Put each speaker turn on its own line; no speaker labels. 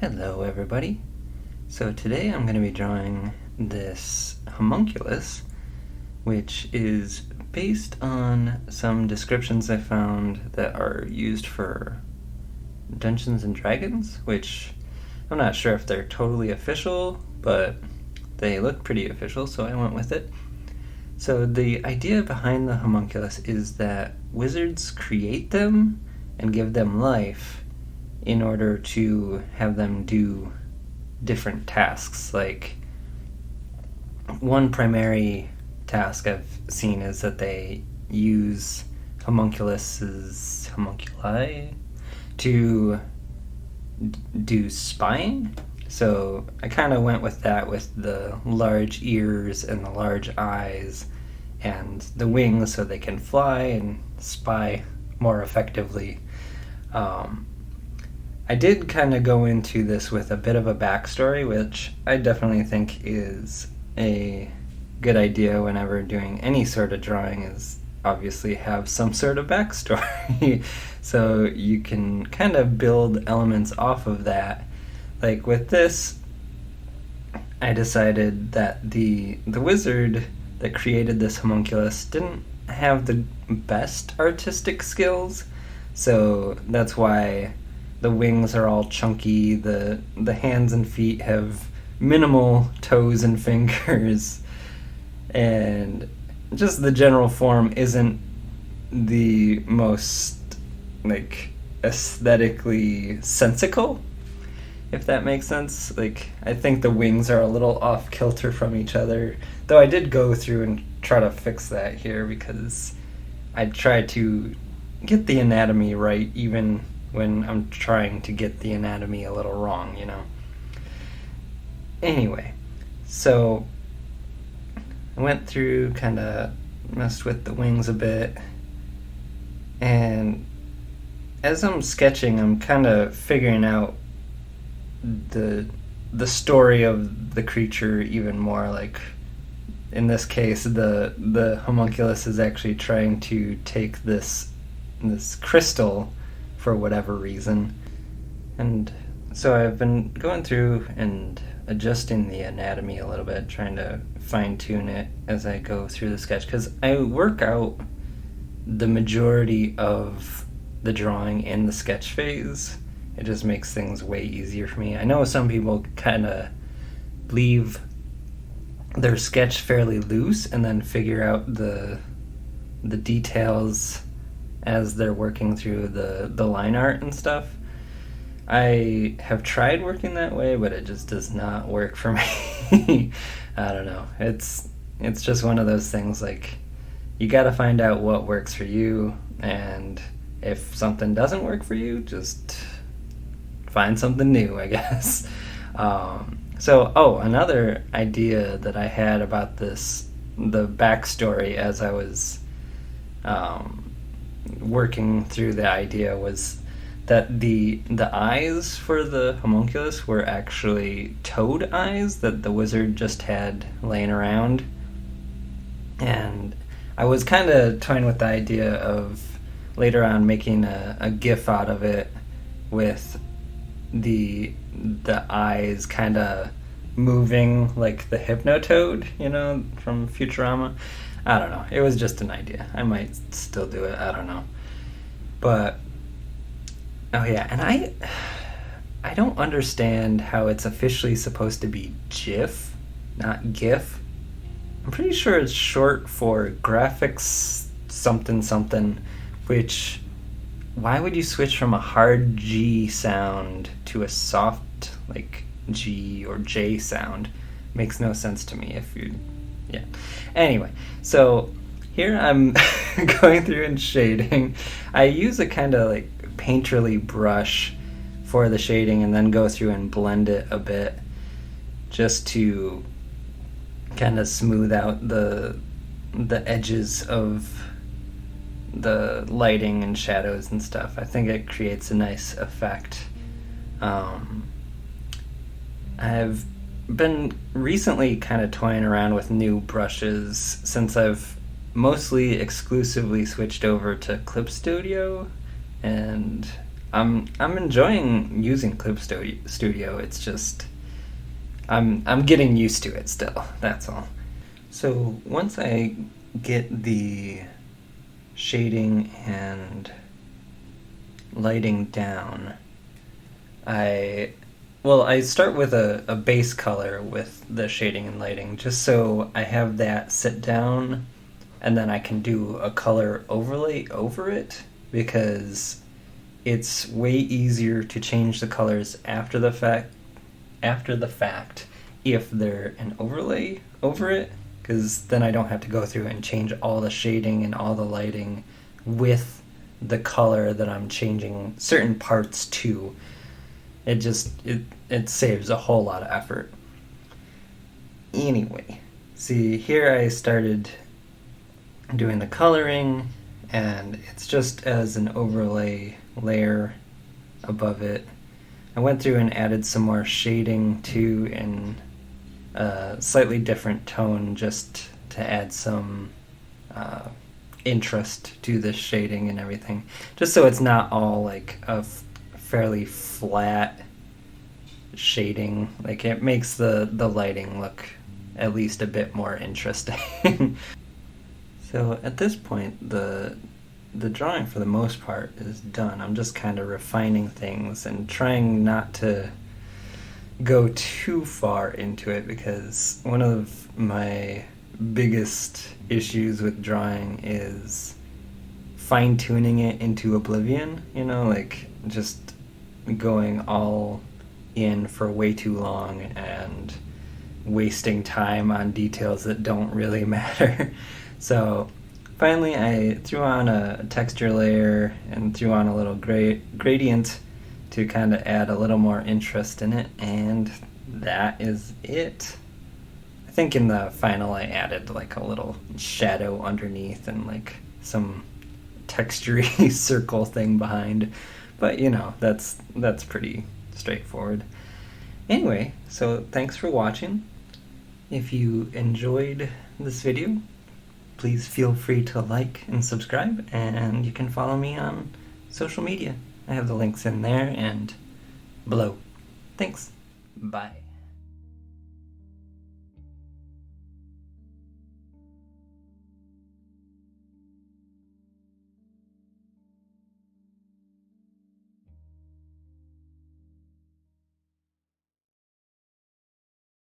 Hello everybody. So today I'm going to be drawing this homunculus, which is based on some descriptions I found that are used for Dungeons and Dragons, which I'm not sure if they're totally official, but they look pretty official, so I went with it. So the idea behind the homunculus is that wizards create them and give them life in order to have them do different tasks. Like, one primary task I've seen is that they use homunculi to do spying. So I kind of went with that, with the large ears and the large eyes and the wings so they can fly and spy more effectively. I did kind of go into this with a bit of a backstory, which I definitely think is a good idea whenever doing any sort of drawing, is obviously have some sort of backstory. So you can kind of build elements off of that. Like with this, I decided that the wizard that created this homunculus didn't have the best artistic skills, so that's why the wings are all chunky, the hands and feet have minimal toes and fingers, and just the general form isn't the most, like, aesthetically sensical, if that makes sense. Like, I think the wings are a little off kilter from each other, though I did go through and try to fix that here because I try to get the anatomy right even when I'm trying to get the anatomy a little wrong, you know. Anyway, so I went through, kind of messed with the wings a bit, and as I'm sketching, I'm kind of figuring out the story of the creature even more. Like, in this case, the homunculus is actually trying to take this crystal for whatever reason. And so I've been going through and adjusting the anatomy a little bit, trying to fine-tune it as I go through the sketch, because I work out the majority of the drawing in the sketch phase. It just makes things way easier for me. I know some people kind of leave their sketch fairly loose and then figure out the details as they're working through the line art and stuff. I have tried working that way, but it just does not work for me. I don't know. It's just one of those things, like, you gotta find out what works for you, and if something doesn't work for you, just find something new, I guess. Another idea that I had about this, the backstory as I was working through the idea, was that the eyes for the homunculus were actually toad eyes that the wizard just had laying around. And I was kind of toying with the idea of later on making a GIF out of it with the eyes kind of moving like the Hypnotoad, you know, from Futurama. I don't know. It was just an idea. I might still do it. I don't know. But, oh yeah, and I don't understand how it's officially supposed to be GIF, not GIF. I'm pretty sure it's short for graphics something something, which, why would you switch from a hard G sound to a soft, like, G or J sound? Makes no sense to me if you... Yeah. Anyway, so here I'm going through and shading. I use a kind of like painterly brush for the shading and then go through and blend it a bit just to kind of smooth out the edges of the lighting and shadows and stuff. I think it creates a nice effect. I've been recently kind of toying around with new brushes since I've mostly exclusively switched over to Clip Studio, and I'm enjoying using Clip Studio. It's just I'm getting used to it still. That's all. So once I get the shading and lighting down, I start with a base color with the shading and lighting, just so I have that sit down, and then I can do a color overlay over it, because it's way easier to change the colors after the fact if they're an overlay over it, because then I don't have to go through and change all the shading and all the lighting with the color that I'm changing certain parts to. It saves a whole lot of effort. Anyway, see, here I started doing the coloring, and it's just as an overlay layer above it. I went through and added some more shading too in a slightly different tone, just to add some interest to the shading and everything, just so it's not all like a fairly flat shading. Like, it makes the lighting look at least a bit more interesting. So at this point, the drawing for the most part is done. I'm just kind of refining things and trying not to go too far into it, because one of my biggest issues with drawing is fine-tuning it into oblivion, like just going all in for way too long and wasting time on details that don't really matter. So finally I threw on a texture layer and threw on a little gradient to kind of add a little more interest in it, and that is it. I think in the final I added like a little shadow underneath and like some textury circle thing behind, but that's pretty straightforward. Anyway, so thanks for watching. If you enjoyed this video, please feel free to like and subscribe, and you can follow me on social media. I have the links in there and below. Thanks. Bye.